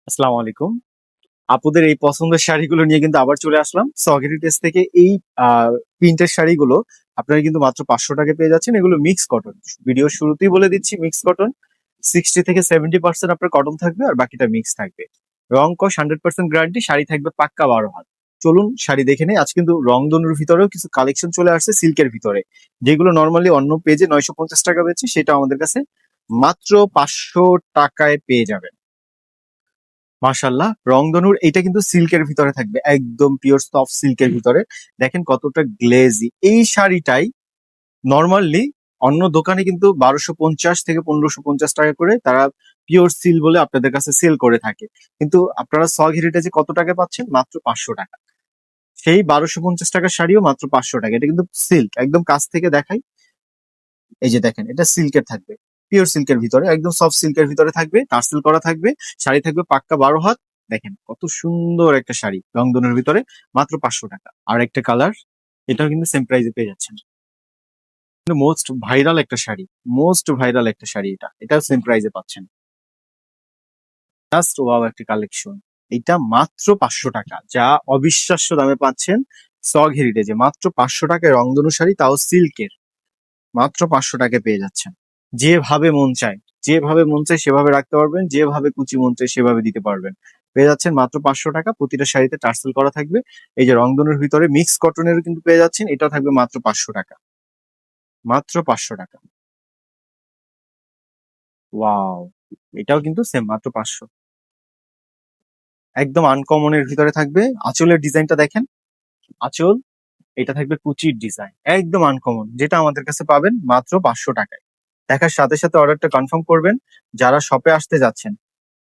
আসসালামু আলাইকুম। আপুদের এই পছন্দের শাড়িগুলো নিয়ে কিন্তু আবার চলে আসলাম। সকেরিটেস থেকে এই প্রিন্টের শাড়িগুলো আপনারা কিন্তু মাত্র ৫০০ টাকায় পেয়ে যাচ্ছেন। এগুলো মিক্স কটন। ভিডিওর শুরুতেই বলে দিচ্ছি মিক্স কটন। 60 থেকে 70% আপনার কটন থাকবে আর বাকিটা মিক্স থাকবে। রং কস 100% গ্যারান্টি, শাড়ি থাকবে পাক্কা ১২ হাত। চলুন শাড়ি দেখে নেই। আজ কিন্তু রংধনুর ভিতরেও কিছু কালেকশন চলে আসছে সিল্কের ভিতরে। যেগুলো নরমালি অন্য পেজে ৯৫০ টাকা বেচে সেটা আমাদের কাছে মাত্র ৫০০ টাকায় পেয়ে যাবেন। মাশাল্লাহ, রংধনুর এটা কিন্তু সিল্কের ভিতরে থাকবে, একদম পিওর সফট সিল্কের ভিতরে। দেখেন কতটা গ্লেজি এই শাড়িটাই। নর্মালি অন্য দোকানে কিন্তু ১২৫০ থেকে ১৫৫০ টাকা করে তারা পিওর সিল বলে আপনাদের কাছে সেল করে থাকে। কিন্তু আপনারা সগ হেরিটেজে কত টাকায় পাচ্ছেন? মাত্র ৫০০ টাকা। সেই ১২৫০ টাকার শাড়িও মাত্র ৫০০ টাকা। এটা কিন্তু সিল্ক, একদম কাছ থেকে দেখাই। এই যে দেখেন, এটা সিল্কের থাকবে, পিওর সিল্কের ভিতরে, একদম সফট সিল্কের ভিতরে থাকবে, টার্সেল করা থাকবে। শাড়ি থাকবে পাক্কা ১২ হাত। দেখেন কত সুন্দর একটা শাড়ি রংধনুর ভিতরে, মাত্র ৫০০ টাকা। আর একটা কালার, এটাও কিন্তু সেম প্রাইসে পেয়ে যাচ্ছেন। কিন্তু মোস্ট ভাইরাল একটা শাড়ি, এটাও সেম প্রাইসে পাচ্ছেন। জাস্ট ওয়াও একটা কালেকশন। এটা মাত্র ৫০০ টাকা, যা অবিশ্বাস্য দামে পাচ্ছেন সগ হেরিটেজে। মাত্র ৫০০ টাকায় রংধনু শাড়ি, তাও সিল্কের, মাত্র ৫০০ টাকায় পেয়ে যাচ্ছেন। যেভাবে মন চায়, যেভাবে মন চায় সেভাবে রাখতে পারবেন, যেভাবে কুচি মন চায় সেভাবে দিতে পারবেন। পেয়ে যাচ্ছেন মাত্র ৫০০ টাকা। প্রতিটা শাড়িতে টার্সেল করা থাকবে। এই যে রংধনুর ভিতরে মিক্স কটনেরও কিন্তু পেয়ে যাচ্ছেন, এটাও থাকবে মাত্র ৫০০ টাকা। মাত্র ৫০০ টাকা। ওয়াও, এটাও কিন্তু সেম মাত্র ৫০০। একদম আনকমনের ভিতরে থাকবে। আঁচলের ডিজাইনটা দেখেন, আঁচল, এটা থাকবে কুচির ডিজাইন, একদম আনকমন, যেটা আমাদের কাছে পাবেন মাত্র ৫০০ টাকায়। দেখার সাথে সাথে অর্ডারটা কনফার্ম করবেন। যারা শপে আসতে যাচ্ছেন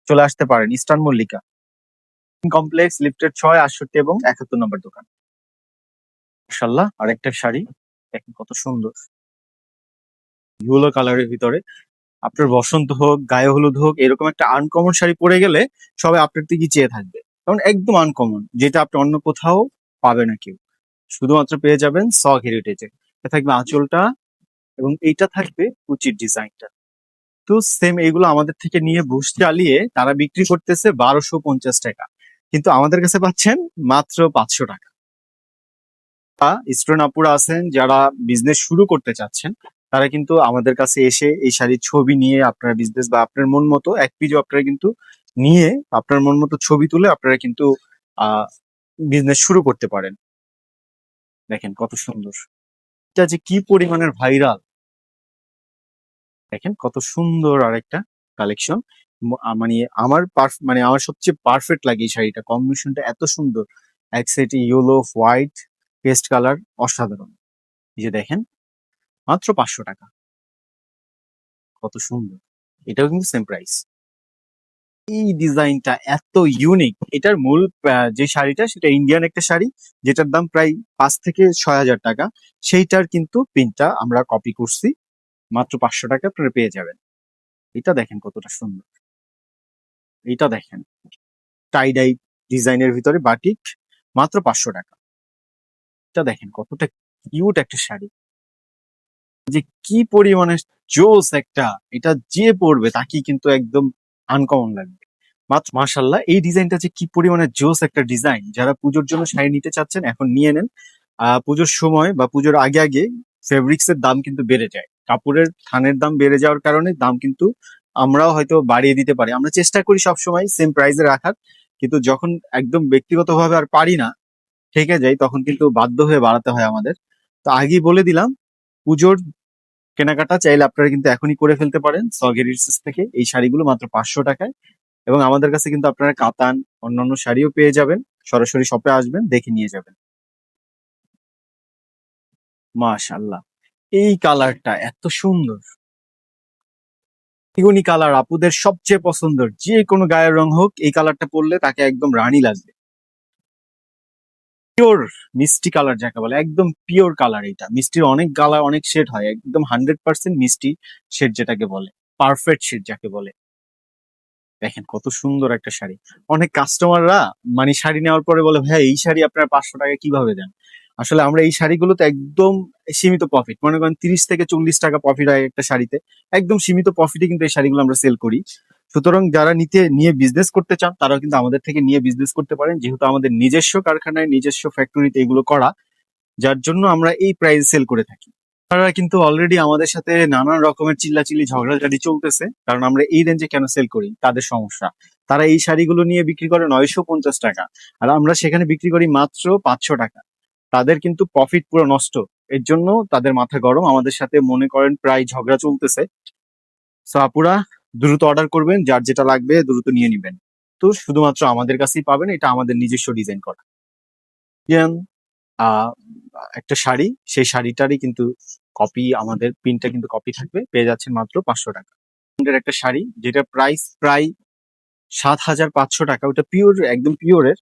চলে আসতে পারেন ইস্টার্ন মল্লিকা কমপ্লেক্স, লিফটেড ৬, ৬৮ এবং ৭১ নম্বর দোকান। মাশাআল্লাহ, আরেকটা শাড়ি দেখেন কত সুন্দর, ইয়েলো কালারের ভিতরে। আপনার বসন্ত হোক, গায়ে হলুদ হোক, এরকম একটা আনকমন শাড়ি পরে গেলে সবাই আপনার দিকে চেয়ে থাকবে, কারণ একদম আনকমন, যেটা আপনি অন্য কোথাও পাবে না কেউ। শুধুমাত্র পেয়ে যাবেন সগ হেরিটেজে। এটা থাকবে আঁচলটা, এবং এইটা থাকবে কুচির ডিজাইনটা। তো সেম এইগুলো আমাদের থেকে নিয়ে বুশ চালিয়ে তারা বিক্রি করতেছে ১২৫০ টাকা, কিন্তু আমাদের কাছে পাচ্ছেন মাত্র ৫০০ টাকা। স্টুডেন্ট আপুরা আছেন যারা বিজনেস শুরু করতে চাচ্ছেন, তারা কিন্তু আমাদের কাছে এসে এই শাড়ির ছবি নিয়ে আপনার বিজনেস বা আপনার মন মতো এক পিজও আপনারা কিন্তু নিয়ে, আপনার মন মতো ছবি তুলে আপনারা কিন্তু আহ বিজনেস শুরু করতে পারেন। দেখেন কত সুন্দর, এটা যে কি পরিমাণের ভাইরাল। দেখেন কত সুন্দর আরেকটা কালেকশন। মানে মানে আমার সবচেয়ে পারফেক্ট লাগে এই শাড়িটা, কম্বিনেশনটা এত সুন্দর। এক সাইডে ইয়েলো, হোয়াইট, পেস্ট কালার, অসাধারণ। এই যে দেখেন, মাত্র ৫০০ টাকা। কত সুন্দর, এটাও কিন্তু সেম প্রাইস। এই ডিজাইনটা এত ইউনিক। এটার মূল যে শাড়িটা সেটা ইন্ডিয়ান একটা শাড়ি, যেটার দাম প্রায় ৫ থেকে ৬ হাজার টাকা। সেইটার কিন্তু প্রিন্টটা আমরা কপি করছি। মাত্র ৫০০ টাকা আপনারা পেয়ে যাবেন। এটা দেখেন কতটা সুন্দর। এটা দেখেন টাই ডাই ডিজাইনের ভিতরে বাটিক, মাত্র ৫০০ টাকা। এটা দেখেন কতটা কিউট একটা শাড়ি, যে কি পরিমাণে জোস একটা। এটা যে পরবে তাকে কিন্তু একদম আনকমন লাগবে। মাত্র মাশাল্লাহ, এই ডিজাইনটা যে কি পরিমাণে জোস একটা ডিজাইন। যারা পুজোর জন্য শাড়ি নিতে চাচ্ছেন এখন নিয়ে নেন। পুজোর সময় বা পুজোর আগে আগে ফেব্রিক্স এর দাম কিন্তু বেড়ে যায়, কাপড়ের থানের দাম বেড়ে যাওয়ার কারণে দাম কিন্তু আমরাও হয়তো বাড়িয়ে দিতে পারি। আমরা চেষ্টা করি সবসময় সেম প্রাইসে রাখার, কিন্তু যখন একদম ব্যক্তিগতভাবে আর পারি না, থেকে যাই, তখন কিন্তু বাধ্য হয়ে বাড়াতে হয় আমাদের। তো আগেই বলে দিলাম, পুজোর কেনাকাটা চাইলে আপনারা কিন্তু এখনই করে ফেলতে পারেন সগেরিস থেকে এই শাড়িগুলো মাত্র ৫০০ টাকায়। এবং আমাদের কাছে কিন্তু আপনারা কাতান, অন্যান্য শাড়িও পেয়ে যাবেন। সরাসরি শপে আসবেন, দেখে নিয়ে যাবেন। মাশাআল্লাহ, এই কালারটা এত সুন্দর, বেগুনি কালার আপুদের সবচেয়ে পছন্দের। যে কোনো গায়ের রং হোক, এই কালারটা পরলে তাকে একদম রানী লাগবে। পিওর মিষ্টি কালার যাকে বলে, একদম পিওর কালার। এটা মিষ্টির অনেক কালার, অনেক শেড হয়, একদম 100% মিষ্টি শেড যেটাকে বলে, পারফেক্ট শেড যাকে বলে। দেখেন কত সুন্দর একটা শাড়ি। অনেক কাস্টমাররা মানে শাড়ি নেওয়ার পরে বলে, ভাই এই শাড়ি আপনার ৫০০ টাকা কিভাবে দেন? আসলে আমরা এই শাড়িগুলোতে একদম সীমিত প্রফিট, মনে করেন ৩০ থেকে ৪০ টাকা প্রফিট হয় একটা শাড়িতে। একদম সীমিত প্রফিটে কিন্তু এই শাড়িগুলো আমরা সেল করি। সুতরাং যারা নিয়ে বিজনেস করতে চান তারাও কিন্তু আমাদের থেকে নিয়ে বিজনেস করতে পারেন, যেহেতু আমাদের নিজস্ব কারখানায় নিজস্ব ফ্যাক্টরিতে এগুলো করা, যার জন্য আমরা এই প্রাইস সেল করে থাকি। তারা কিন্তু অলরেডি আমাদের সাথে নানান রকমের চিল্লাচিল্লি ঝগড়াঝাটি চলতেছে, কারণ আমরা এই রেঞ্জে কেন সেল করি তাদের সমস্যা। তারা এই শাড়িগুলো নিয়ে বিক্রি করে 950 টাকা, আর আমরা সেখানে বিক্রি করি মাত্র 500 টাকা। তাদের কিন্তু প্রফিট পুরো নষ্ট। এর জন্য তাদের মাথা গরম, আমাদের সাথে মনে করেন প্রায় ঝগড়া চলতেছে। সো আপুরা দ্রুত অর্ডার করবেন, যার যেটা লাগবে দ্রুত নিয়ে নিবেন। তো শুধুমাত্র আমাদের কাছেই পাবেন, এটা আমাদের নিজস্ব ডিজাইন করা। যেমন, আহ একটা শাড়ি, সেই শাড়িটারই কিন্তু কপি, আমাদের প্রিন্টটা কিন্তু কপি থাকবে, পেয়ে যাচ্ছেন মাত্র 500 টাকা। একটা শাড়ি যেটা প্রাইস প্রায় 7,500 টাকা, ওটা পিওর, একদম পিওরের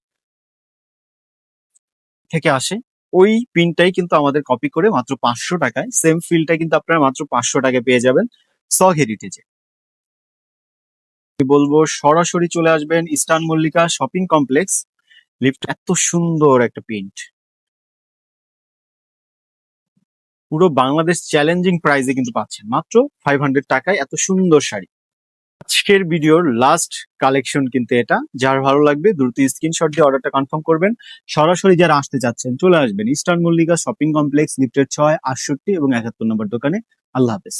থেকে আসে। ওই প্রিন্টটাই কিন্তু আমাদের কপি করে মাত্র 500 টাকায়, সেম ফিলটা কিন্তু আপনারা মাত্র 500 টাকায় পেয়ে যাবেন সগ হেরিটেজে। আমি বলবো সরাসরি চলে আসবেন eastern Mallika shopping complex, lift. এত সুন্দর একটা প্রিন্ট, পুরো বাংলাদেশ চ্যালেঞ্জিং প্রাইসে কিন্তু পাচ্ছেন মাত্র 500 টাকায় এত সুন্দর শাড়ি। আজকের ভিডিওর লাস্ট কালেকশন কিন্তু এটা, যার ভালো লাগবে দ্রুত স্ক্রিনশট দিয়ে অর্ডারটা কনফার্ম করবেন। সরাসরি যারা আসতে চাচ্ছেন চলে আসবেন ইস্টার্ন মল্লিকা শপিং কমপ্লেক্স, লিফটের 6, 68 এবং 71 নম্বর দোকানে। আল্লাহ হাফেজ।